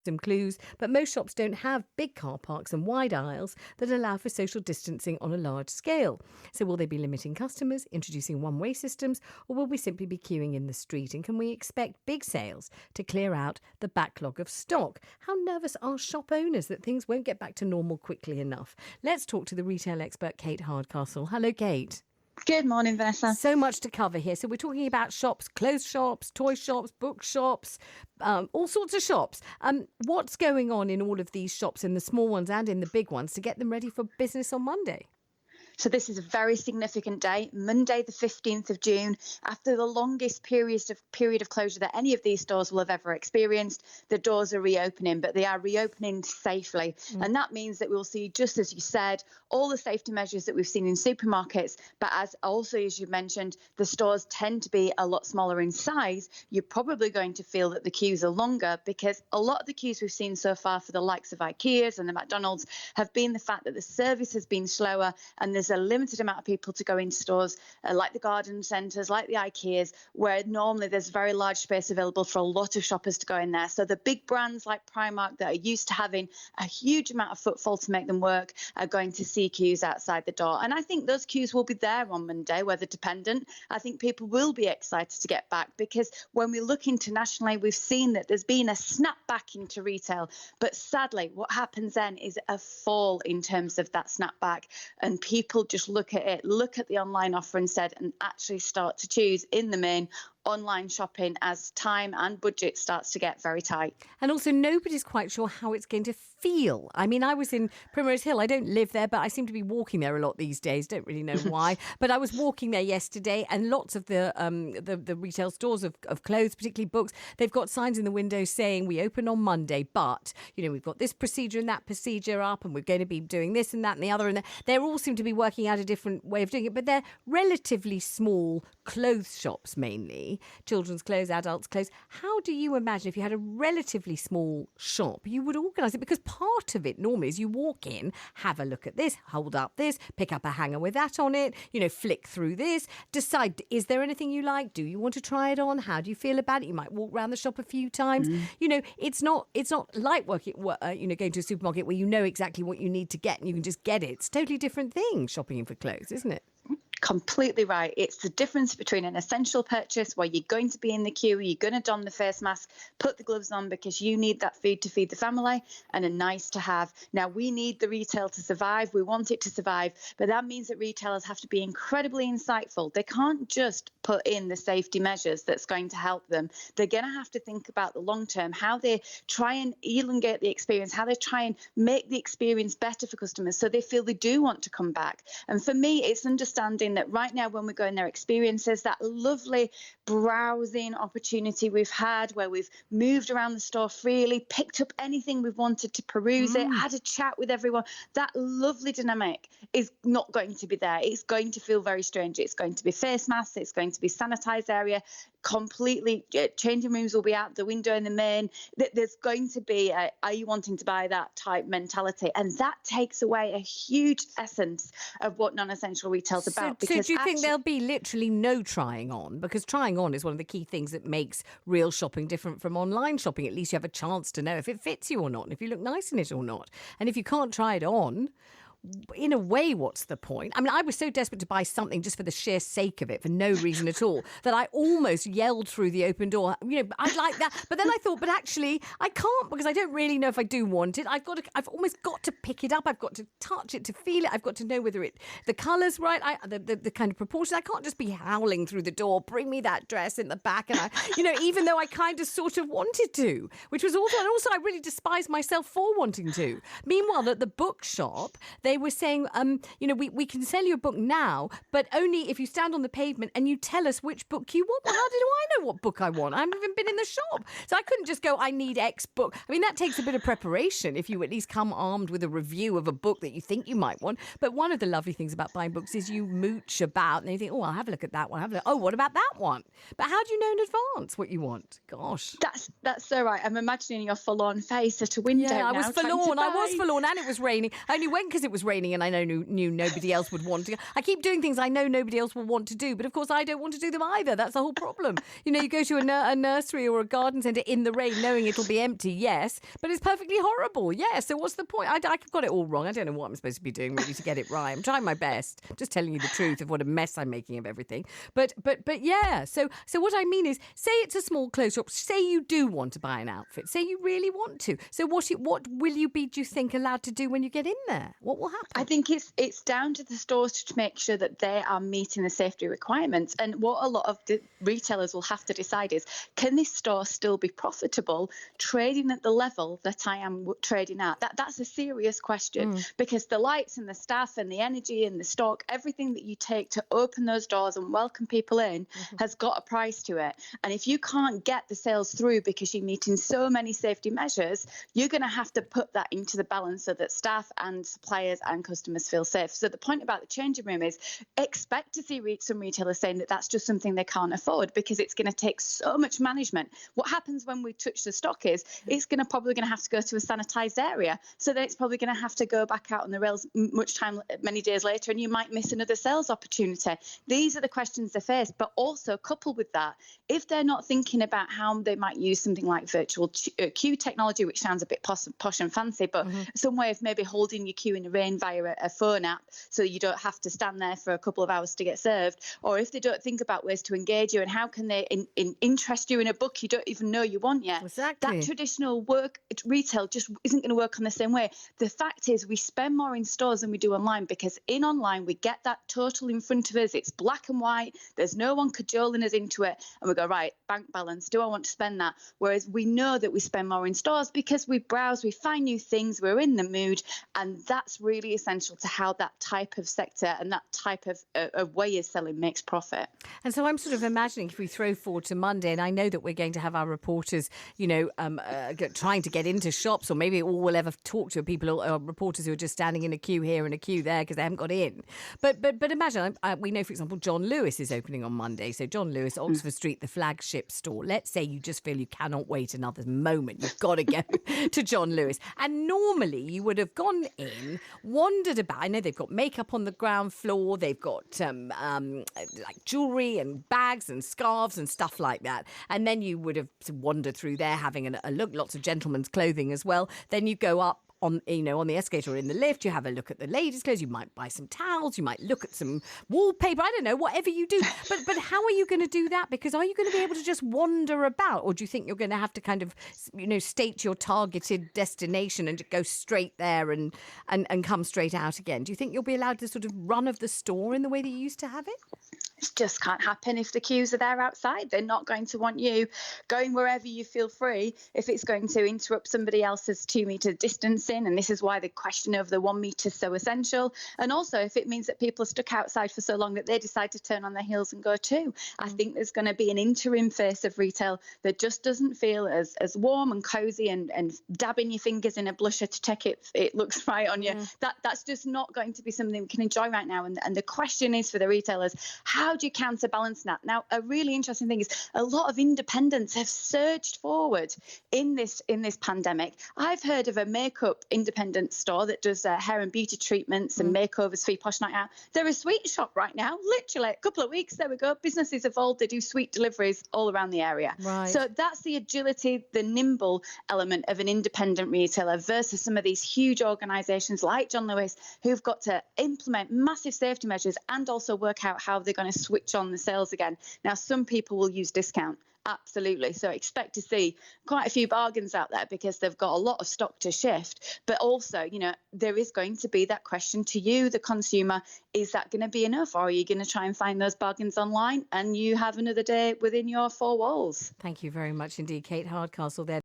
some clues, but most shops don't have big car parks and wide aisles that allow for social distancing on a large scale. So will they be limiting customers, introducing one-way systems, or will we simply be queuing in the street? And can we expect big sales to clear out the backlog of stock? How nervous are shop owners that things won't get back to normal quickly enough? Let's talk to the retail expert, Kate Hardcastle. Hello, Kate. Good morning, Vanessa. So much to cover here. So we're talking about shops, clothes shops, toy shops, book shops, all sorts of shops. What's going on in all of these shops, in the small ones and in the big ones, to get them ready for business on Monday? So this is a very significant day, Monday the 15th of June, after the longest period of closure that any of these stores will have ever experienced. The doors are reopening, but they are reopening safely. And that means that we'll see, just as you said, all the safety measures that we've seen in supermarkets. But as you mentioned, the stores tend to be a lot smaller in size. You're probably going to feel that the queues are longer, because a lot of the queues we've seen so far for the likes of IKEAs and the McDonald's have been the fact that the service has been slower, and there's a limited amount of people to go into stores like the garden centres, like the IKEAs, where normally there's very large space available for a lot of shoppers to go in there. So the big brands like Primark that are used to having a huge amount of footfall to make them work are going to see queues outside the door. And I think those queues will be there on Monday, weather dependent. I think people will be excited to get back, because when we look internationally, we've seen that there's been a snap back into retail. But sadly, what happens then is a fall in terms of that snap back, and people just look at the online offer instead, and actually start to choose in the main online shopping as time and budget starts to get very tight. And also, nobody's quite sure how it's going to feel. I mean, I was in Primrose Hill. I don't live there, but I seem to be walking there a lot these days. Don't really know why. But I was walking there yesterday, and lots of the retail stores of clothes, particularly books, they've got signs in the windows saying we open on Monday, but, we've got this procedure and that procedure up, and we're going to be doing this and that and the other. And they all seem to be working out a different way of doing it, but they're relatively small clothes shops mainly. Children's clothes, adults' clothes. How do you imagine if you had a relatively small shop, you would organise it? Because part of it normally is you walk in, have a look at this, hold up this, pick up a hanger with that on it, flick through this, decide, is there anything you like? Do you want to try it on? How do you feel about it? You might walk around the shop a few times. It's not like going to a supermarket where you know exactly what you need to get and you can just get it. It's a totally different thing, shopping in for clothes, isn't it? Completely right. It's the difference between an essential purchase where you're going to be in the queue, you're going to don the face mask, put the gloves on because you need that food to feed the family, and a nice to have. Now, we need the retail to survive. We want it to survive, but that means that retailers have to be incredibly insightful. They can't just put in the safety measures that's going to help them. They're going to have to think about the long term, how they try and elongate the experience, how they try and make the experience better for customers so they feel they do want to come back. And for me, it's understanding that right now when we go in their experiences, that lovely browsing opportunity we've had where we've moved around the store freely, picked up anything we've wanted to peruse it, had a chat with everyone, that lovely dynamic is not going to be there. It's going to feel very strange. It's going to be face masks, it's going to be sanitised area, completely changing rooms will be out the window in the main. There's going to be a, are you wanting to buy that type mentality, and that takes away a huge essence of what non-essential retail's about. So do you think there'll be literally no trying on? Because trying on is one of the key things that makes real shopping different from online shopping. At least you have a chance to know if it fits you or not, and if you look nice in it or not. And if you can't try it on, in a way, what's the point? I mean, I was so desperate to buy something just for the sheer sake of it, for no reason at all, that I almost yelled through the open door, I'd like that. But then I thought, but actually, I can't, because I don't really know if I do want it. I've almost got to pick it up. I've got to touch it, to feel it. I've got to know whether the colour's right, the kind of proportion. I can't just be howling through the door, bring me that dress in the back. And even though I kind of sort of wanted to, which was awful. And also I really despise myself for wanting to. Meanwhile, at the bookshop, they were saying, we can sell you a book now, but only if you stand on the pavement and you tell us which book you want. Well, how do I know what book I want? I haven't even been in the shop. So I couldn't just go, I need X book. I mean, that takes a bit of preparation if you at least come armed with a review of a book that you think you might want. But one of the lovely things about buying books is you mooch about and you think, I'll have a look at that one. Oh, what about that one? But how do you know in advance what you want? Gosh. That's so right. I'm imagining your forlorn face at a window. Yeah, I was forlorn, and it was raining. I only went because it was raining and I knew nobody else would want to. I keep doing things I know nobody else will want to do, but of course I don't want to do them either. That's the whole problem. You go to a nursery or a garden centre in the rain knowing it'll be empty, yes, but it's perfectly horrible, yes. So what's the point? I got it all wrong. I don't know what I'm supposed to be doing really to get it right. I'm trying my best. I'm just telling you the truth of what a mess I'm making of everything. But yeah. So what I mean is, say it's a small clothes shop. Say you do want to buy an outfit. Say you really want to. So what will you be, do you think, allowed to do when you get in there? What will happen? I think it's down to the stores to make sure that they are meeting the safety requirements. And what a lot of the retailers will have to decide is, can this store still be profitable trading at the level that I am trading at? That's a serious question, because the lights and the staff and the energy and the stock, everything that you take to open those doors and welcome people in has got a price to it. And if you can't get the sales through because you're meeting so many safety measures, you're going to have to put that into the balance so that staff and suppliers and customers feel safe. So the point about the changing room is, expect to see some retailers saying that that's just something they can't afford because it's going to take so much management. What happens when we touch the stock is it's probably going to have to go to a sanitized area. So then it's probably going to have to go back out on the rails many days later, and you might miss another sales opportunity. These are the questions they face. But also, coupled with that, if they're not thinking about how they might use something like virtual queue technology, which sounds a bit posh and fancy, but some way of maybe holding your queue in the rain via a phone app so you don't have to stand there for a couple of hours to get served, or if they don't think about ways to engage you and how can they interest you in a book you don't even know you want yet. Exactly. That traditional retail just isn't going to work on the same way. The fact is, we spend more in stores than we do online, because in online we get that total in front of us. It's black and white. There's no one cajoling us into it, and we go, right, bank balance, do I want to spend that? Whereas we know that we spend more in stores because we browse, we find new things, we're in the mood, and that's really essential to how that type of sector and that type of way of selling makes profit. And so I'm sort of imagining, if we throw forward to Monday, and I know that we're going to have our reporters, trying to get into shops, or maybe all we'll ever talk to are people, or reporters who are just standing in a queue here and a queue there because they haven't got in. But imagine, we know, for example, John Lewis is opening on Monday. So John Lewis, Oxford Street, the flagship store. Let's say you just feel you cannot wait another moment. You've got to go to John Lewis. And normally you would have gone in, wandered about. I know they've got makeup on the ground floor. They've got like jewellery and bags and scarves and stuff like that. And then you would have wandered through there having a look, lots of gentlemen's clothing as well. Then you go up on the escalator or in the lift, you have a look at the ladies' clothes, you might buy some towels, you might look at some wallpaper, I don't know, whatever you do. But how are you going to do that? Because are you going to be able to just wander about, or do you think you're going to have to kind of, state your targeted destination and go straight there and come straight out again? Do you think you'll be allowed to sort of run of the store in the way that you used to have it? It just can't happen if the queues are there outside. They're not going to want you going wherever you feel free if it's going to interrupt somebody else's 2 metre distancing. And this is why the question of the 1 metre is so essential. And also, if it means that people are stuck outside for so long that they decide to turn on their heels and go too. I think there's going to be an interim phase of retail that just doesn't feel as warm and cosy and dabbing your fingers in a blusher to check it looks right on you. That's just not going to be something we can enjoy right now. And the question is for the retailers, how do you counterbalance that? Now, a really interesting thing is a lot of independents have surged forward in this pandemic. I've heard of a makeup independent store that does hair and beauty treatments and makeovers for your posh night out. They're a sweet shop right now. Literally, a couple of weeks, there we go. Businesses evolved. They do sweet deliveries all around the area. Right. So that's the agility, the nimble element of an independent retailer versus some of these huge organisations like John Lewis who've got to implement massive safety measures and also work out how they're going to switch on the sales again. Now, some people will use discount. Absolutely. So expect to see quite a few bargains out there because they've got a lot of stock to shift. But also, there is going to be that question to you, the consumer, is that going to be enough? Or are you going to try and find those bargains online and you have another day within your four walls? Thank you very much indeed, Kate Hardcastle there.